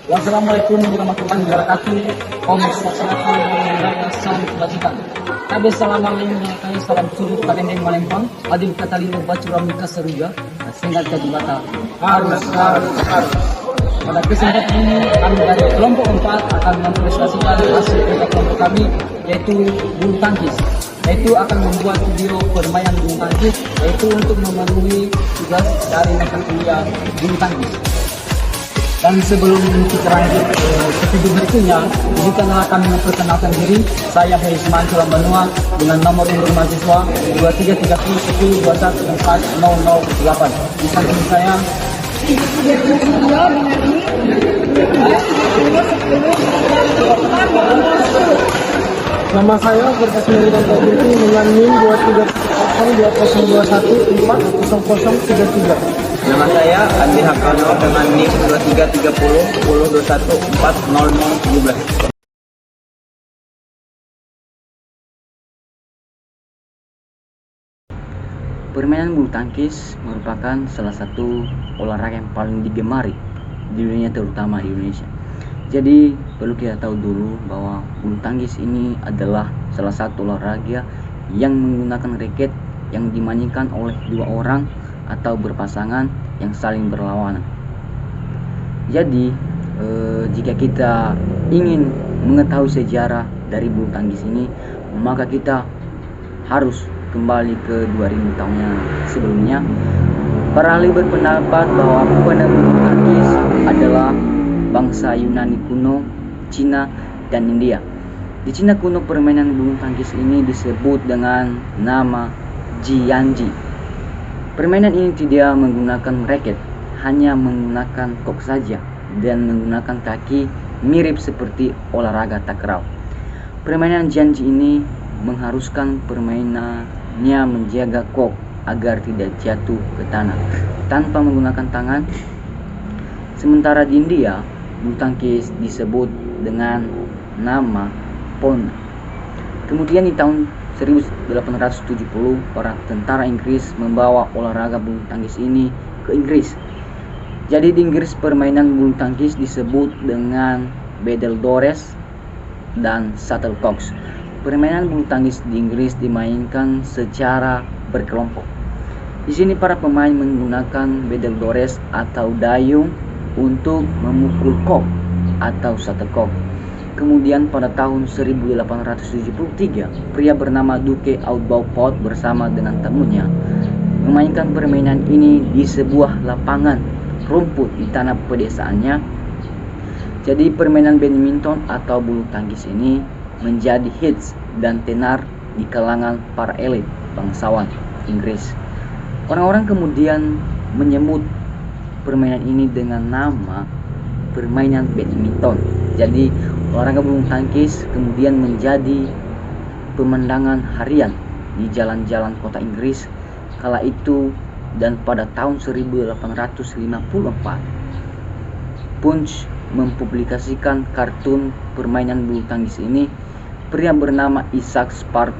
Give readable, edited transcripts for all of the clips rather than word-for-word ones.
Wassalamualaikum warahmatullahi wabarakatuh. Om Swastiastu, Namo Buddhaya, Salam Kebajikan. Kabe salaman mengenai salam suruh kadendeng malempang, adil kata lima baca ramika seruga, singkat kata bata. Harus. Pada kesempatan ini kami dari kelompok 4 akan mempresentasikan hasil kerja kelompok kami, yaitu bulu tangkis. Yaitu akan membuat video permainan bulu tangkis, yaitu untuk memenuhi tugas dari mata kuliah bulu tangkis. Dan sebelum kita lanjut ke video berikutnya, izinkanlah kami memperkenalkan diri. Saya Herisman Suram Banua dengan nomor induk mahasiswa 2330214008. Di samping saya nama saya Berkas Meridan Kabirti dengan NIM 23402021400033. Nama saya Andi Hakano dengan NIM 23301021400017. Permainan bulu tangkis merupakan salah satu olahraga yang paling digemari di dunia, terutama di Indonesia. Jadi perlu kita tahu dulu bahwa bulu tangkis ini adalah salah satu olahraga yang menggunakan raket yang dimainkan oleh dua orang atau berpasangan yang saling berlawanan. Jadi jika kita ingin mengetahui sejarah dari bulu tangkis ini, maka kita harus kembali ke 2000 tahun yang sebelumnya. Para ahli berpendapat bahwa pemain bulu tangkis adalah bangsa Yunani kuno, Cina, dan India. Di Cina kuno, permainan bulu tangkis ini disebut dengan nama Jianji. Permainan ini tidak menggunakan raket, hanya menggunakan kok saja dan menggunakan kaki, mirip seperti olahraga takraw. Permainan Jianji ini mengharuskan permainannya menjaga kok agar tidak jatuh ke tanah tanpa menggunakan tangan. Sementara di India, bulu tangkis disebut dengan nama Pona. Kemudian di tahun 1870, para tentara Inggris membawa olahraga bulu tangkis ini ke Inggris. Jadi di Inggris permainan bulu tangkis disebut dengan battledores dan shuttlecocks. Permainan bulu tangkis di Inggris dimainkan secara berkelompok. Di sini para pemain menggunakan battledores atau dayung untuk memukul kok atau shuttlecock. Kemudian pada tahun 1873, pria bernama Duke Outbaupot bersama dengan temunya memainkan permainan ini di sebuah lapangan rumput di tanah pedesaannya. Jadi permainan badminton atau bulu tangkis ini menjadi hits dan tenar di kalangan para elit bangsawan Inggris. Orang-orang kemudian menyebut permainan ini dengan nama permainan badminton. Jadi olahraga bulu tangkis kemudian menjadi pemandangan harian di jalan-jalan kota Inggris kala itu, dan pada tahun 1854 Punch mempublikasikan kartun permainan bulu tangkis ini. Pria bernama Isaac Spark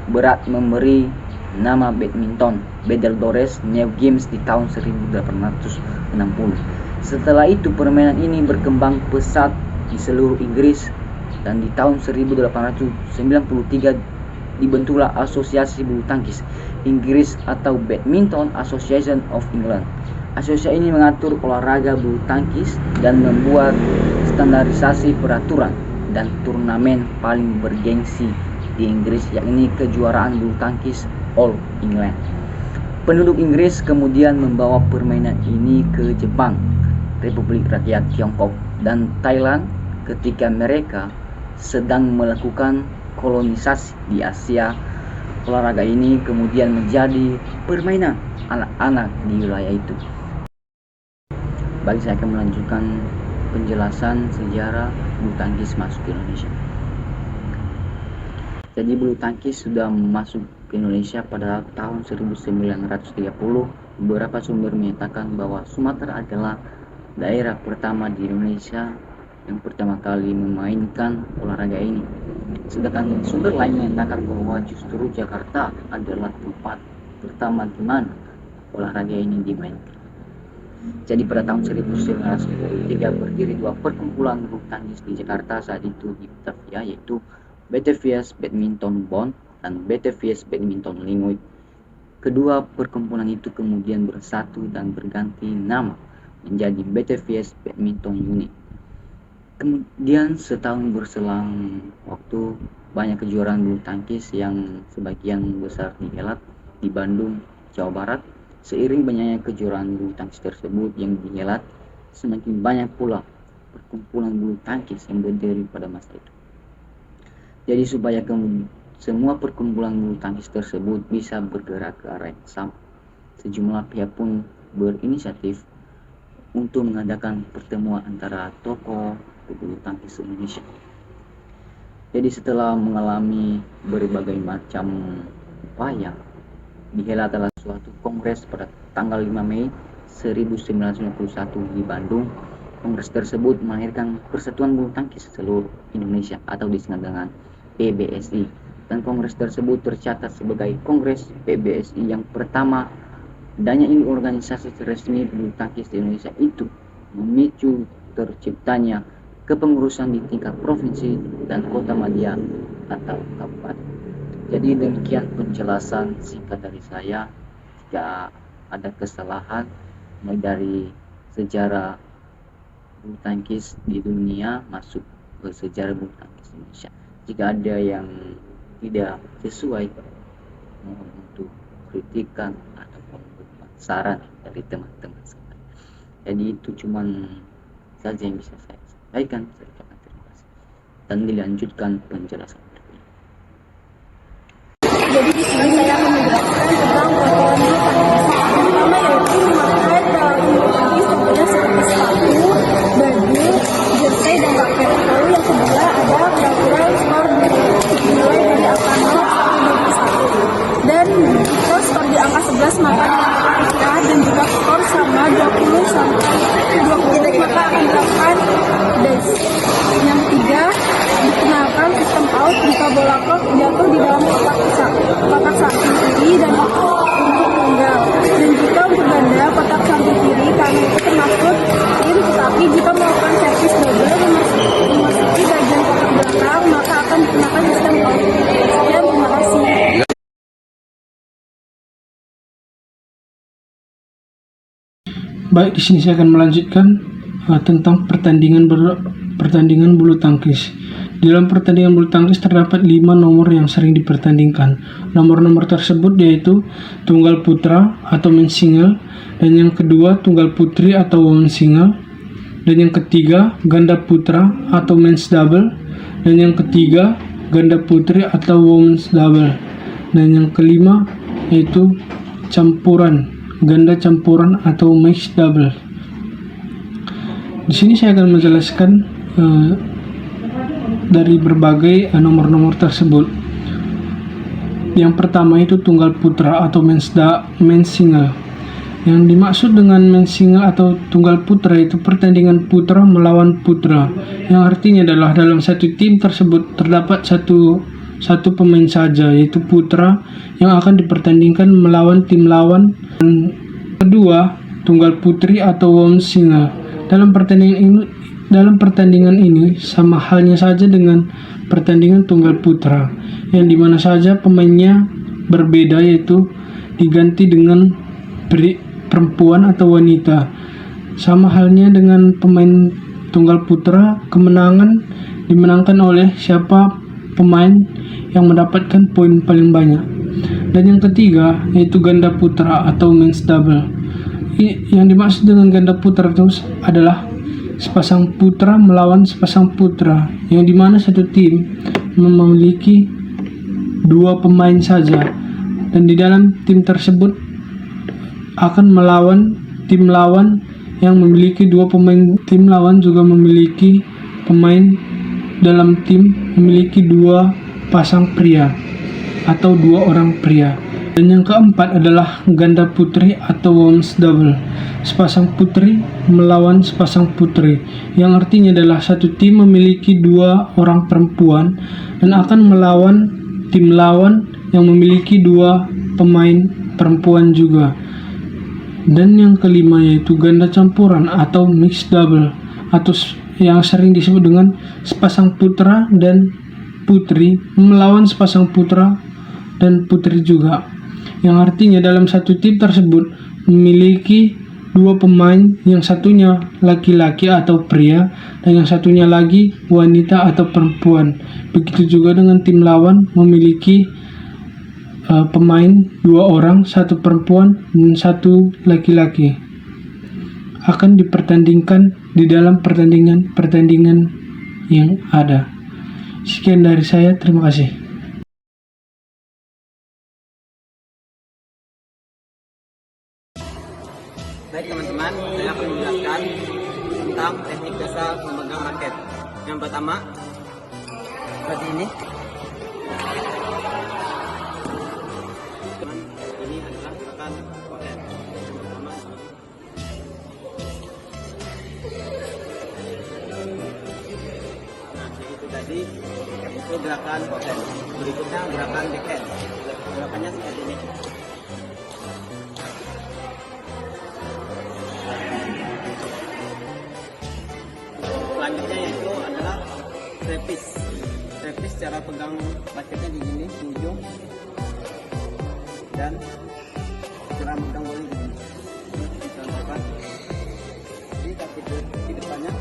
berat memberi nama badminton battledores New Games di tahun 1860. Setelah itu permainan ini berkembang pesat di seluruh Inggris, dan di tahun 1893 dibentuklah Asosiasi Bulu Tangkis Inggris atau Badminton Association of England. Asosiasi ini mengatur olahraga bulu tangkis dan membuat standarisasi peraturan dan turnamen paling bergengsi di Inggris, yakni kejuaraan bulu tangkis All England. Penduduk Inggris kemudian membawa permainan ini ke Jepang, Republik Rakyat Tiongkok, dan Thailand ketika mereka sedang melakukan kolonisasi di Asia. Olahraga ini kemudian menjadi permainan anak-anak di wilayah itu. Baik, saya akan melanjutkan penjelasan sejarah bulu tangkis masuk ke Indonesia. Jadi bulu tangkis sudah masuk ke Indonesia pada tahun 1930. Beberapa sumber menyatakan bahwa Sumatera adalah daerah pertama di Indonesia yang pertama kali memainkan olahraga ini. Sedangkan sumber lain menyatakan bahwa justru Jakarta adalah tempat pertama di mana olahraga ini dimainkan. Jadi pada tahun 1993 berdiri dua perkumpulan bulu tangkis di Jakarta saat itu di Batavia, yaitu BTVS Badminton Bond dan BTVS Badminton Lingui. Kedua perkumpulan itu kemudian bersatu dan berganti nama menjadi BTVS Badminton Unit. Kemudian setahun berselang waktu, banyak kejuaraan bulu tangkis yang sebagian besar dihelat di Bandung, Jawa Barat. Seiring banyaknya kejuaraan bulu tangkis tersebut yang dihelat, semakin banyak pula perkumpulan bulu tangkis yang berdiri pada masa itu. Jadi supaya semua perkumpulan bulu tangkis tersebut bisa bergerak ke arah yang sama, sejumlah pihak pun berinisiatif untuk mengadakan pertemuan antara tokoh bulu tangkis Indonesia. Jadi setelah mengalami berbagai macam upaya, dihelatlah suatu kongres pada tanggal 5 Mei 1991 di Bandung. Kongres tersebut melahirkan Persatuan Bulu Tangkis Seluruh Indonesia atau disingkat dengan PBSI, dan kongres tersebut tercatat sebagai Kongres PBSI yang pertama, dan ini organisasi resmi bulu tangkis di Indonesia itu memicu terciptanya kepengurusan di tingkat provinsi dan kota madya atau kabupaten. Jadi demikian penjelasan singkat dari saya. Jika ada kesalahan mulai dari sejarah bulu tangkis di dunia masuk ke sejarah bulu tangkis Indonesia, jika ada yang tidak sesuai, mohon untuk kritikan ataupun saran dari teman-teman saya. Jadi itu cuman saja yang bisa saya sampaikan. Saya ucapkan terima kasih dan dilanjutkan penjelasan. Jadi di sini saya akan menjelaskan tentang peraturan bulu tangkis. Pertama yaitu memakai peralatan bulu tangkis tentunya seperti sepatu, baju, jersey dan raket. Lalu yang kedua ada peraturan skor dimulai dari angka 0 sampai 21. Dan jika skor di angka 11 maka dilakukan istirahat, dan jika skor sama 20 sampai 20 maka akan dilakukan dash. Yang ketiga, dikenalkan sistem out jika bola kok jatuh di dalam kotak samping kiri dan untuk tunggal. Dan jika untuk ganda kotak samping kiri karena itu termasuk tim, tetapi jika melakukan servis double memasuki bagian kotak belakang maka akan dikenakan sistem out. Sekian, terima kasih. Baik, di sini saya akan melanjutkan tentang pertandingan bulu tangkis. Di dalam pertandingan bulu tangkis terdapat 5 nomor yang sering dipertandingkan. Nomor-nomor tersebut yaitu tunggal putra atau men's single, dan yang kedua tunggal putri atau women's single, dan yang ketiga ganda putra atau men's double, dan yang ketiga ganda putri atau women's double, dan yang kelima yaitu ganda campuran atau mixed double. Di sini saya akan menjelaskan dari berbagai nomor-nomor tersebut. Yang pertama itu tunggal putra atau men's single. Yang dimaksud dengan men's single atau tunggal putra itu pertandingan putra melawan putra, yang artinya adalah dalam satu tim tersebut terdapat satu pemain saja, yaitu putra, yang akan dipertandingkan melawan tim lawan. Dan kedua, tunggal putri atau women's single. Dalam pertandingan ini sama halnya saja dengan pertandingan tunggal putra, yang dimana saja pemainnya berbeda, yaitu diganti dengan perempuan atau wanita. Sama halnya dengan pemain tunggal putra, kemenangan dimenangkan oleh siapa pemain yang mendapatkan poin paling banyak. Dan yang ketiga yaitu ganda putra atau men's double. Yang dimaksud dengan ganda putra itu adalah sepasang putra melawan sepasang putra, yang dimana satu tim memiliki 2 pemain saja, dan di dalam tim tersebut akan melawan tim lawan yang memiliki 2 pemain. Tim lawan juga memiliki pemain dalam tim memiliki 2 pasang pria atau 2 orang pria. Dan yang keempat adalah ganda putri atau women's double, sepasang putri melawan sepasang putri, yang artinya adalah satu tim memiliki 2 orang perempuan dan akan melawan tim lawan yang memiliki 2 pemain perempuan juga. Dan yang kelima yaitu ganda campuran atau mixed double, atau yang sering disebut dengan sepasang putra dan putri melawan sepasang putra dan putri juga, yang artinya dalam satu tim tersebut memiliki dua pemain, yang satunya laki-laki atau pria dan yang satunya lagi wanita atau perempuan. Begitu juga dengan tim lawan memiliki pemain dua orang, satu perempuan dan satu laki-laki, akan dipertandingkan di dalam pertandingan yang ada. Sekian dari saya, terima kasih. Baik teman-teman, saya akan menjelaskan tentang teknik dasar memegang raket. Yang pertama, seperti ini. Ini adalah gerakan forehand. Yang pertama, nah itu tadi itu gerakan forehand. Berikutnya gerakan backhand. Gerakannya seperti ini. Selanjutnya yaitu adalah service. Service cara pegang raketnya di sini di ujung dan cara megang bola di sini. Dicontohkan. Jadi kaki di depannya,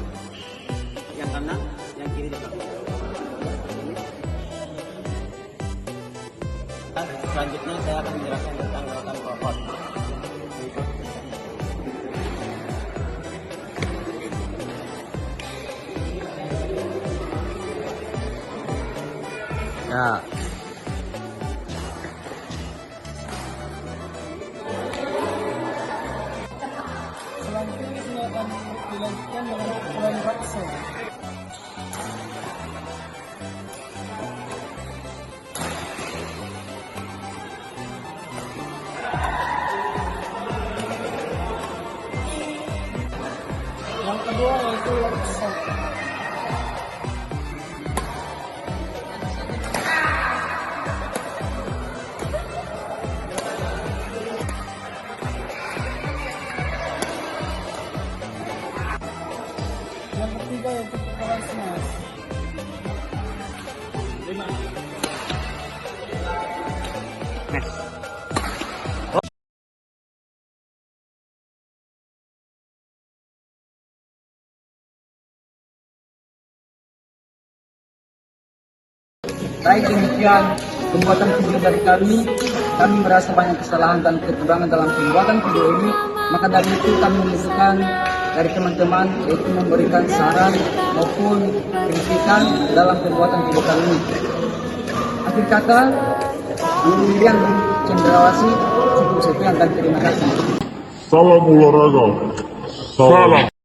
yang kanan, yang kiri di belakang. Selanjutnya saya akan menjelaskan tentang gerakan forward. Ya. Selanjutnya ini akan dilanjutkan dengan pukulan raksa. Yang kedua yaitu raksa. Yang ketiga yaitu pukulan smash. Baik, demikian pembuatan video dari kami. Kami merasa banyak kesalahan dan kekurangan dalam pembuatan video ini. Maka dari itu kami membutuhkan dari teman-teman yaitu memberikan saran maupun kritikan dalam pembuatan video kali ini. Akhir kata, Lilian Cendrawasih, cukup sekian dan terima kasih. Salam olahraga. Salam.